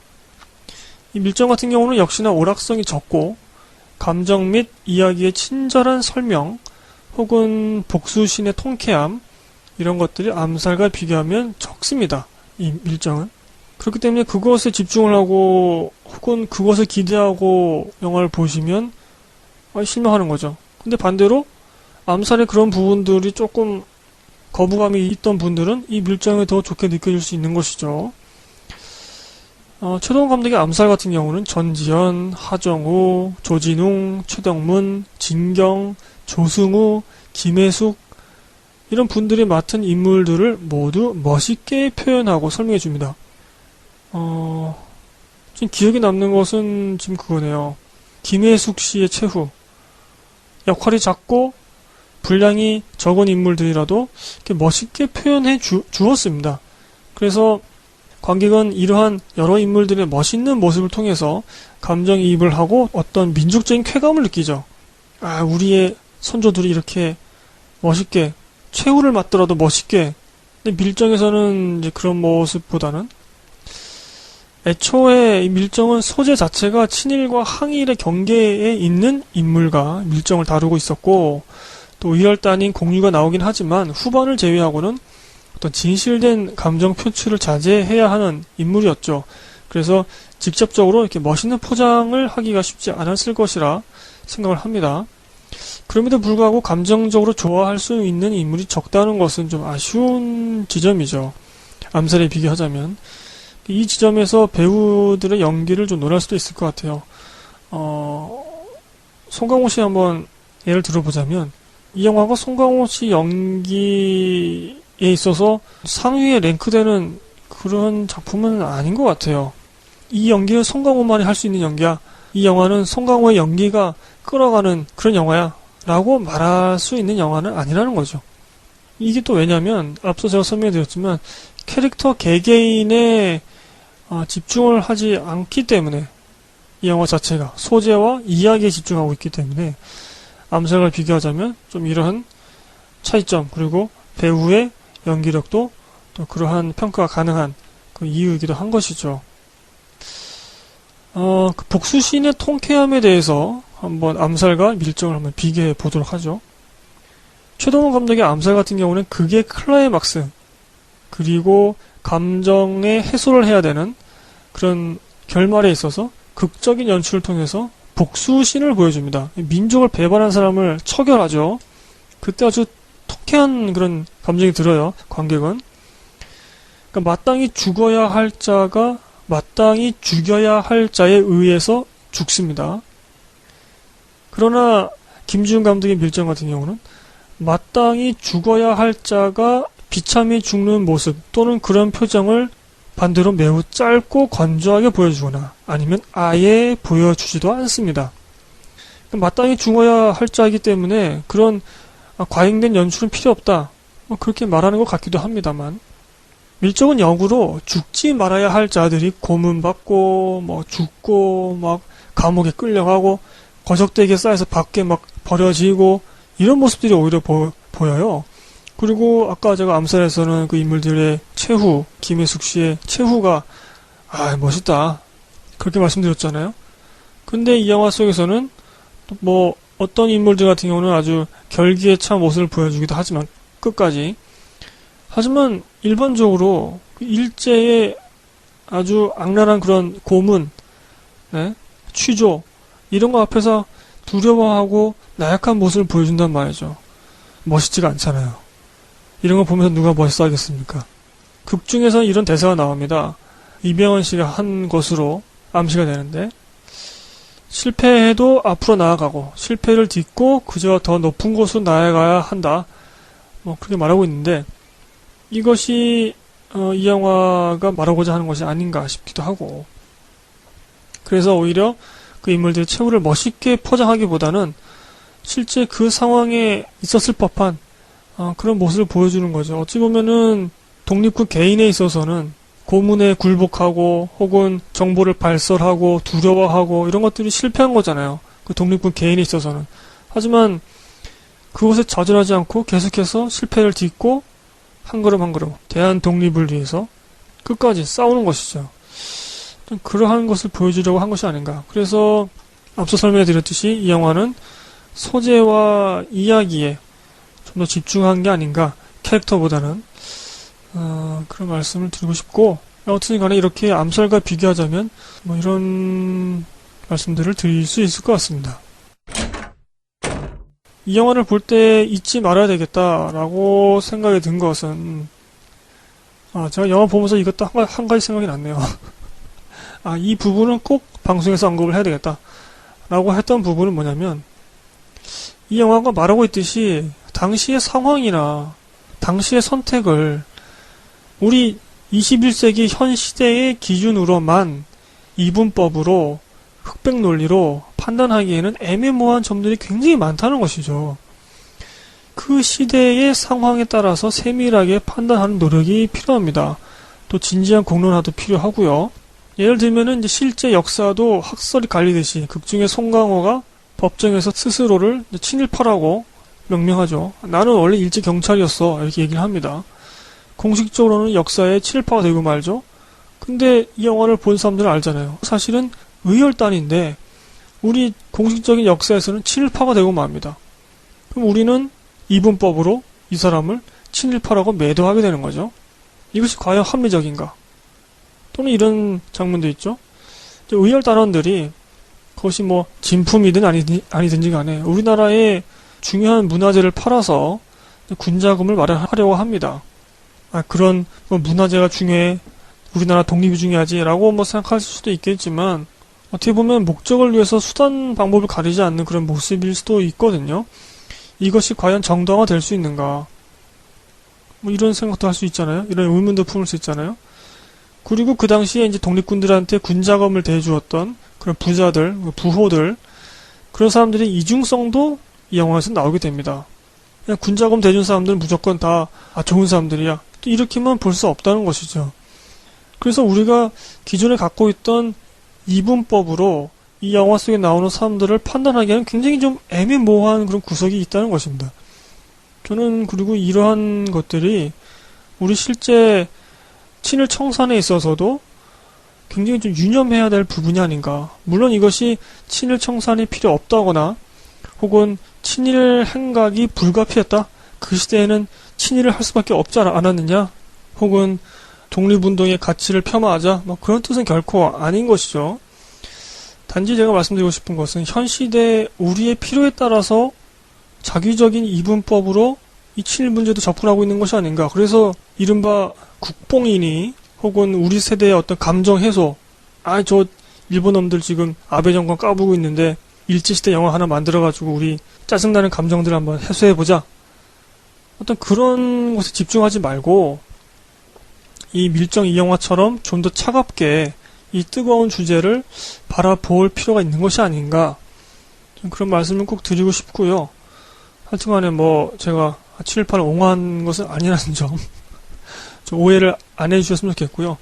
이 밀정 같은 경우는 역시나 오락성이 적고 감정 및 이야기의 친절한 설명 혹은 복수신의 통쾌함 이런 것들이 암살과 비교하면 적습니다. 이 밀정은. 그렇기 때문에 그것에 집중을 하고 혹은 그것을 기대하고 영화를 보시면 실망하는 거죠. 근데 반대로 암살의 그런 부분들이 조금 거부감이 있던 분들은 이 밀정이 더 좋게 느껴질 수 있는 것이죠. 최동원 감독의 암살 같은 경우는 전지현, 하정우, 조진웅, 최덕문, 진경, 조승우, 김혜숙 이런 분들이 맡은 인물들을 모두 멋있게 표현하고 설명해 줍니다. 지금 기억에 남는 것은 지금 그거네요. 김혜숙 씨의 최후. 역할이 작고 분량이 적은 인물들이라도 이렇게 멋있게 표현해 주었습니다. 그래서 관객은 이러한 여러 인물들의 멋있는 모습을 통해서 감정이입을 하고 어떤 민족적인 쾌감을 느끼죠. 우리의 선조들이 이렇게 멋있게 최후를 맞더라도 멋있게. 근데 밀정에서는 이제 그런 모습보다는 애초에 이 밀정은 소재 자체가 친일과 항일의 경계에 있는 인물과 밀정을 다루고 있었고 또 의열단인 공유가 나오긴 하지만 후반을 제외하고는 어떤 진실된 감정 표출을 자제해야 하는 인물이었죠. 그래서 직접적으로 이렇게 멋있는 포장을 하기가 쉽지 않았을 것이라 생각을 합니다. 그럼에도 불구하고 감정적으로 좋아할 수 있는 인물이 적다는 것은 좀 아쉬운 지점이죠. 암살에 비교하자면. 이 지점에서 배우들의 연기를 좀 논할 수도 있을 것 같아요. 송강호 씨 한번 예를 들어보자면 이 영화가 송강호 씨 연기에 있어서 상위에 랭크되는 그런 작품은 아닌 것 같아요. 이 연기는 송강호만이 할 수 있는 연기야. 이 영화는 송강호의 연기가 끌어가는 그런 영화야 라고 말할 수 있는 영화는 아니라는 거죠. 이게 또 왜냐면 앞서 제가 설명해 드렸지만 캐릭터 개개인의 집중을 하지 않기 때문에 이 영화 자체가 소재와 이야기에 집중하고 있기 때문에 암살과 비교하자면 좀 이러한 차이점 그리고 배우의 연기력도 또 그러한 평가가 가능한 그 이유이기도 한 것이죠. 그 복수신의 통쾌함에 대해서 한번 암살과 밀정을 한번 비교해 보도록 하죠. 최동원 감독의 암살 같은 경우는 극의 클라이막스 그리고 감정의 해소를 해야 되는 그런 결말에 있어서 극적인 연출을 통해서 복수신을 보여줍니다. 민족을 배반한 사람을 처결하죠. 그때 아주 통쾌한 그런 감정이 들어요. 관객은. 그러니까 마땅히 죽어야 할 자가 마땅히 죽여야 할 자에 의해서 죽습니다. 그러나 김지훈 감독의 밀정 같은 경우는 마땅히 죽어야 할 자가 비참히 죽는 모습 또는 그런 표정을 반대로 매우 짧고 건조하게 보여주거나 아니면 아예 보여주지도 않습니다. 마땅히 죽어야 할 자이기 때문에 그런 과잉된 연출은 필요 없다. 그렇게 말하는 것 같기도 합니다만 밀정은 역으로 죽지 말아야 할 자들이 고문받고 뭐 죽고 막 감옥에 끌려가고 거적대기에 쌓여서 밖에 막 버려지고 이런 모습들이 오히려 보여요. 그리고 아까 제가 암살에서는 그 인물들의 최후, 김혜숙 씨의 최후가 멋있다 그렇게 말씀드렸잖아요. 근데 이 영화 속에서는 뭐 어떤 인물들 같은 경우는 아주 결기에 찬 모습을 보여주기도 하지만 끝까지 하지만 일반적으로 일제의 아주 악랄한 그런 고문, 네? 취조 이런 거 앞에서 두려워하고 나약한 모습을 보여준단 말이죠. 멋있지가 않잖아요. 이런 거 보면서 누가 멋있어 하겠습니까? 극 중에서 이런 대사가 나옵니다. 이병헌 씨가 한 것으로 암시가 되는데 실패해도 앞으로 나아가고 실패를 딛고 그저 더 높은 곳으로 나아가야 한다. 뭐 그렇게 말하고 있는데 이것이 이 영화가 말하고자 하는 것이 아닌가 싶기도 하고 그래서 오히려 그 인물들의 최후를 멋있게 포장하기보다는 실제 그 상황에 있었을 법한 그런 모습을 보여주는 거죠. 어찌 보면은 독립군 개인에 있어서는 고문에 굴복하고 혹은 정보를 발설하고 두려워하고 이런 것들이 실패한 거잖아요. 그 독립군 개인에 있어서는. 하지만 그것에 좌절하지 않고 계속해서 실패를 딛고 한 걸음 한 걸음 대한 독립을 위해서 끝까지 싸우는 것이죠. 좀 그러한 것을 보여주려고 한 것이 아닌가. 그래서 앞서 설명해 드렸듯이 이 영화는 소재와 이야기에 좀 더 집중한 게 아닌가. 캐릭터보다는 그런 말씀을 드리고 싶고 어쨌든 간에 이렇게 암살과 비교하자면 뭐 이런 말씀들을 드릴 수 있을 것 같습니다. 이 영화를 볼 때 잊지 말아야 되겠다라고 생각이 든 것은 제가 영화 보면서 이것도 한 가지 생각이 났네요. 이 부분은 꼭 방송에서 언급을 해야 되겠다라고 했던 부분은 뭐냐면 이 영화가 말하고 있듯이 당시의 상황이나 당시의 선택을 우리 21세기 현 시대의 기준으로만 이분법으로 흑백 논리로 판단하기에는 애매모호한 점들이 굉장히 많다는 것이죠. 그 시대의 상황에 따라서 세밀하게 판단하는 노력이 필요합니다. 또 진지한 공론화도 필요하고요. 예를 들면은 이제 실제 역사도 학설이 갈리듯이 극중의 송강호가 법정에서 스스로를 친일파라고 명명하죠. 나는 원래 일제 경찰이었어 이렇게 얘기를 합니다. 공식적으로는 역사의 친일파가 되고 말죠. 근데 이 영화를 본 사람들은 알잖아요. 사실은 의열단인데 우리 공식적인 역사에서는 친일파가 되고 맙니다. 그럼 우리는 이분법으로 이 사람을 친일파라고 매도하게 되는 거죠. 이것이 과연 합리적인가? 또는 이런 장면도 있죠. 의열단원들이 그것이 뭐 진품이든 아니든지 간에 우리나라의 중요한 문화재를 팔아서 군자금을 마련하려고 합니다. 그런 문화재가 중요해, 우리나라 독립이 중요하지라고 뭐 생각하실 수도 있겠지만 어떻게 보면 목적을 위해서 수단 방법을 가리지 않는 그런 모습일 수도 있거든요. 이것이 과연 정당화 될 수 있는가? 뭐 이런 생각도 할 수 있잖아요. 이런 의문도 품을 수 있잖아요. 그리고 그 당시에 이제 독립군들한테 군자금을 대주었던 그런 부자들, 부호들, 그런 사람들의 이중성도 이 영화에서 나오게 됩니다. 그냥 군자금 대준 사람들은 무조건 다 좋은 사람들이야. 또 이렇게만 볼 수 없다는 것이죠. 그래서 우리가 기존에 갖고 있던 이분법으로 이 영화 속에 나오는 사람들을 판단하기에는 굉장히 좀 애매모호한 그런 구석이 있다는 것입니다. 저는 그리고 이러한 것들이 우리 실제 친일 청산에 있어서도 굉장히 좀 유념해야 될 부분이 아닌가. 물론 이것이 친일 청산이 필요 없다거나 혹은 친일 행각이 불가피했다. 그 시대에는 친일을 할 수밖에 없지 않았느냐. 혹은 독립운동의 가치를 폄하하자. 뭐 그런 뜻은 결코 아닌 것이죠. 단지 제가 말씀드리고 싶은 것은 현 시대 우리의 필요에 따라서 자기적인 이분법으로 이 친일 문제도 접근하고 있는 것이 아닌가. 그래서 이른바 국뽕이니 혹은 우리 세대의 어떤 감정 해소. 저 일본 놈들 지금 아베 정권 까부고 있는데 일제시대 영화 하나 만들어가지고 우리 짜증나는 감정들을 한번 해소해보자. 어떤 그런 것에 집중하지 말고 이 밀정 이 영화처럼 좀 더 차갑게 이 뜨거운 주제를 바라볼 필요가 있는 것이 아닌가. 좀 그런 말씀을 꼭 드리고 싶고요. 하여튼간에 뭐 제가 친일파를 옹호한 것은 아니라는 점 좀 오해를 안 해주셨으면 좋겠고요.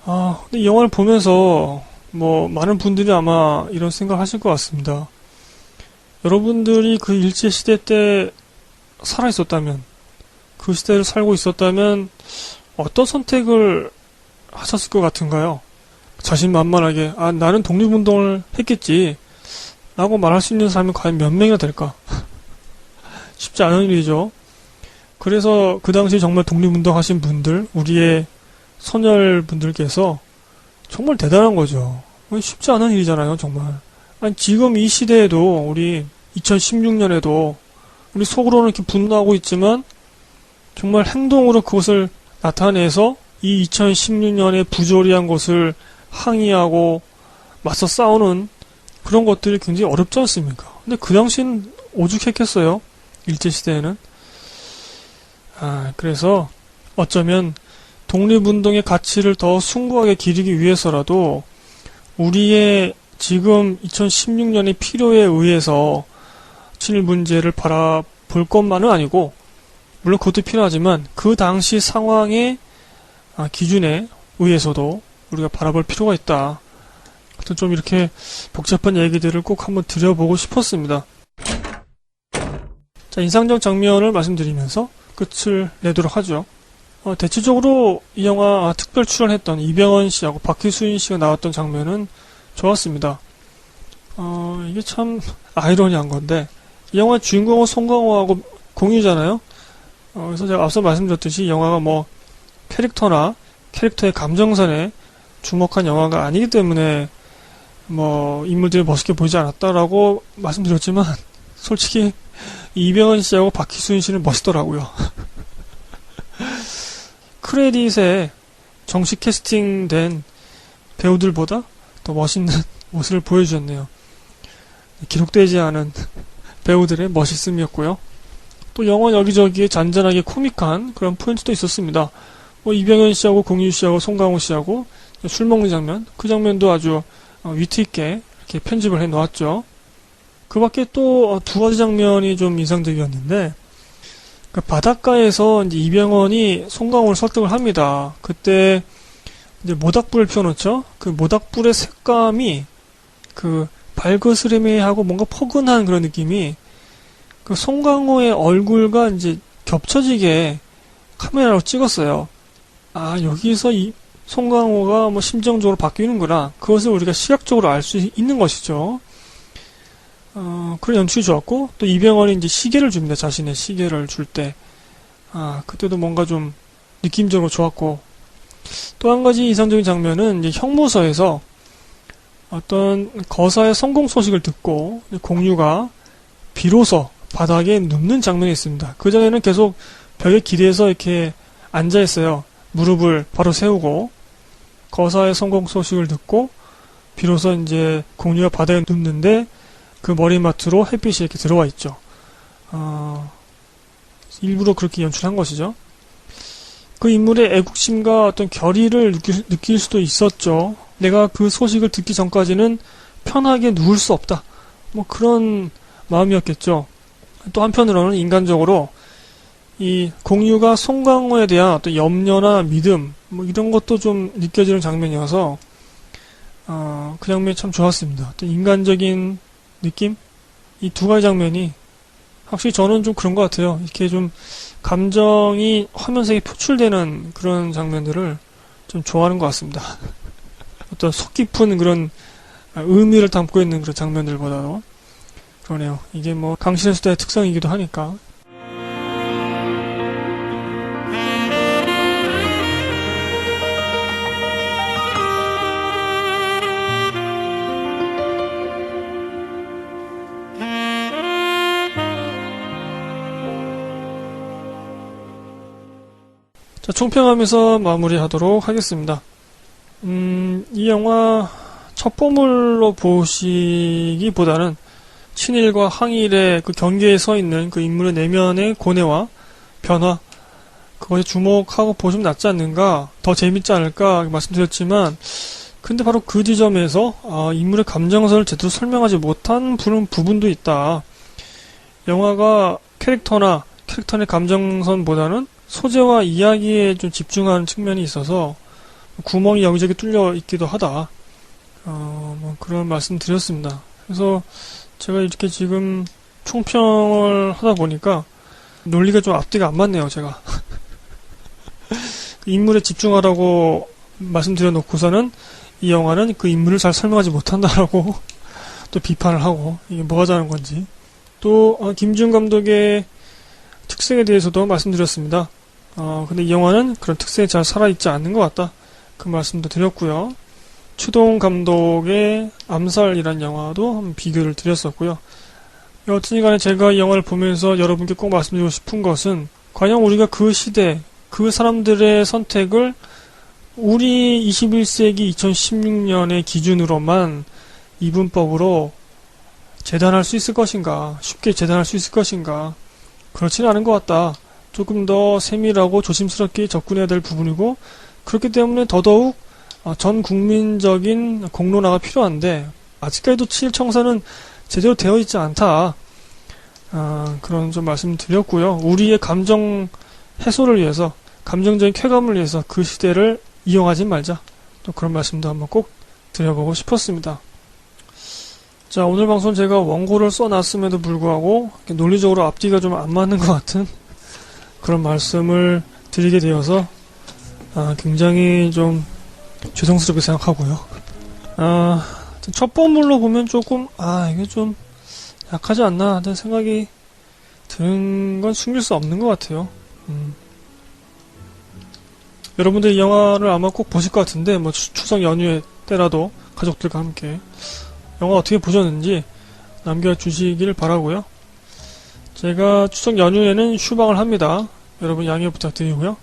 근데 이 영화를 보면서 뭐 많은 분들이 아마 이런 생각을 하실 것 같습니다. 여러분들이 그 일제시대 때 살아있었다면, 그 시대를 살고 있었다면 어떤 선택을 하셨을 것 같은가요? 자신만만하게 나는 독립운동을 했겠지 라고 말할 수 있는 사람이 과연 몇 명이나 될까? 쉽지 않은 일이죠. 그래서 그 당시 정말 독립운동 하신 분들, 우리의 선열분들께서 정말 대단한 거죠. 쉽지 않은 일이잖아요, 정말. 아니, 지금 이 시대에도, 우리 2016년에도 우리 속으로는 이렇게 분노하고 있지만 정말 행동으로 그것을 나타내서 이 2016년의 부조리한 것을 항의하고 맞서 싸우는 그런 것들이 굉장히 어렵지 않습니까? 근데 그 당시엔 오죽했겠어요? 일제시대에는. 그래서 어쩌면 독립운동의 가치를 더 숭고하게 기리기 위해서라도 우리의 지금 2016년의 필요에 의해서 친일 문제를 바라볼 것만은 아니고, 물론 그것도 필요하지만 그 당시 상황의 기준에 의해서도 우리가 바라볼 필요가 있다. 하여튼 좀 이렇게 복잡한 얘기들을 꼭 한번 드려보고 싶었습니다. 자, 인상적 장면을 말씀드리면서 끝을 내도록 하죠. 대체적으로 이 영화 특별 출연했던 이병헌 씨하고 박희순 씨가 나왔던 장면은 좋았습니다. 이게 참 아이러니한 건데, 이 영화 주인공은 송강호하고 공유잖아요. 그래서 제가 앞서 말씀드렸듯이 영화가 뭐 캐릭터나 캐릭터의 감정선에 주목한 영화가 아니기 때문에 뭐 인물들이 멋있게 보이지 않았다라고 말씀드렸지만, 솔직히 이병헌 씨하고 박희순 씨는 멋있더라고요. 크레딧에 정식 캐스팅된 배우들보다 더 멋있는 모습을 보여주셨네요. 기록되지 않은 배우들의 멋있음이었고요. 또 영화 여기저기에 잔잔하게 코믹한 그런 포인트도 있었습니다. 이병헌 씨하고 공유 씨하고 송강호 씨하고 술 먹는 장면, 그 장면도 아주 위트 있게 이렇게 편집을 해 놓았죠. 그 밖에 또 두 가지 장면이 좀 인상적이었는데, 그 바닷가에서 이제 이병헌이 송강호를 설득을 합니다. 그때 이제 모닥불을 피워놓죠. 그 모닥불의 색감이 그 발그스레미하고 뭔가 포근한 그런 느낌이 그 송강호의 얼굴과 이제 겹쳐지게 카메라로 찍었어요. 여기서 이 송강호가 뭐 심정적으로 바뀌는구나. 그것을 우리가 시각적으로 알 수 있는 것이죠. 그런 연출이 좋았고, 또 이병헌이 이제 시계를 줍니다. 자신의 시계를 줄 때. 그때도 뭔가 좀 느낌적으로 좋았고, 또 한 가지 이상적인 장면은 이제 형무소에서 어떤 거사의 성공 소식을 듣고 공유가 비로소 바닥에 눕는 장면이 있습니다. 그 전에는 계속 벽에 기대서 이렇게 앉아있어요. 무릎을 바로 세우고, 거사의 성공 소식을 듣고 비로소 이제 공유가 바닥에 눕는데 그 머리맡으로 햇빛이 이렇게 들어와 있죠. 일부러 그렇게 연출한 것이죠. 그 인물의 애국심과 어떤 결의를 느낄 수도 있었죠. 내가 그 소식을 듣기 전까지는 편하게 누울 수 없다. 뭐 그런 마음이었겠죠. 또 한편으로는 인간적으로 이 공유가 송강호에 대한 어떤 염려나 믿음, 뭐 이런 것도 좀 느껴지는 장면이어서 그 장면이 참 좋았습니다. 어떤 인간적인 느낌? 이 두 가지 장면이 확실히 저는 좀 그런 것 같아요. 이렇게 좀 감정이 화면색에 표출되는 그런 장면들을 좀 좋아하는 것 같습니다. 어떤 속 깊은 그런 의미를 담고 있는 그런 장면들보다도 그러네요. 이게 뭐 강신의 시대의 특성이기도 하니까. 자, 총평하면서 마무리하도록 하겠습니다. 이 영화 첩보물로 보시기보다는 친일과 항일의 그 경계에 서 있는 그 인물의 내면의 고뇌와 변화, 그것에 주목하고 보시면 낫지 않는가, 더 재밌지 않을까 말씀드렸지만, 근데 바로 그 지점에서 인물의 감정선을 제대로 설명하지 못한 부분도 있다. 영화가 캐릭터의 감정선보다는 소재와 이야기에 좀 집중하는 측면이 있어서 구멍이 여기저기 뚫려 있기도 하다. 뭐 그런 말씀 드렸습니다. 그래서 제가 이렇게 지금 총평을 하다 보니까 논리가 좀 앞뒤가 안 맞네요, 제가. 그 인물에 집중하라고 말씀드려 놓고서는 이 영화는 그 인물을 잘 설명하지 못한다라고 또 비판을 하고, 이게 뭐 하자는 건지. 또 김지훈 감독의 특색에 대해서도 말씀드렸습니다. 근데 이 영화는 그런 특색이 잘 살아있지 않는 것 같다. 그 말씀도 드렸고요. 추동 감독의 암살이란 영화도 한번 비교를 드렸었고요. 여튼이 간에 제가 이 영화를 보면서 여러분께 꼭 말씀드리고 싶은 것은 과연 우리가 그 시대, 그 사람들의 선택을 우리 21세기 2016년의 기준으로만 이분법으로 재단할 수 있을 것인가, 쉽게 재단할 수 있을 것인가, 그렇지는 않은 것 같다. 조금 더 세밀하고 조심스럽게 접근해야 될 부분이고, 그렇기 때문에 더더욱 전 국민적인 공론화가 필요한데 아직까지도 칠청사는 제대로 되어 있지 않다. 그런 좀 말씀드렸고요. 우리의 감정 해소를 위해서, 감정적인 쾌감을 위해서 그 시대를 이용하지 말자. 또 그런 말씀도 한번 꼭 드려보고 싶었습니다. 자, 오늘 방송 제가 원고를 써놨음에도 불구하고 논리적으로 앞뒤가 좀 안 맞는 것 같은 그런 말씀을 드리게 되어서 굉장히 좀 죄송스럽게 생각하고요. 첫 번물로 보면 조금 이게 좀 약하지 않나 하는 생각이 드는 건 숨길 수 없는 것 같아요. 여러분들 이 영화를 아마 꼭 보실 것 같은데, 뭐 추석 연휴에 때라도 가족들과 함께 영화 어떻게 보셨는지 남겨주시길 바라고요. 제가 추석 연휴에는 휴방을 합니다. 여러분 양해 부탁드리고요.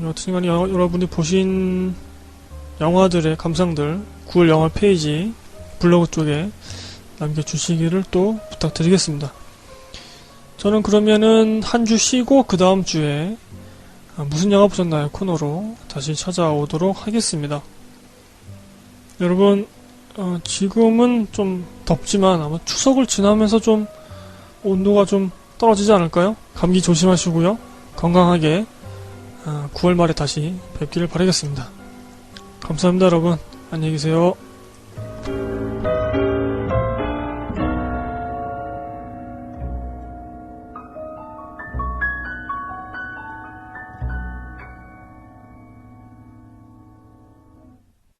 여튼간에 여러분이 보신 영화들의 감상들 9월 영화 페이지 블로그 쪽에 남겨주시기를 또 부탁드리겠습니다. 저는 그러면은 한 주 쉬고 그 다음 주에 무슨 영화 보셨나요? 코너로 다시 찾아오도록 하겠습니다. 여러분 지금은 좀 덥지만 아마 추석을 지나면서 좀 온도가 좀 떨어지지 않을까요? 감기 조심하시고요. 건강하게 9월 말에 다시 뵙기를 바라겠습니다. 감사합니다, 여러분. 안녕히 계세요.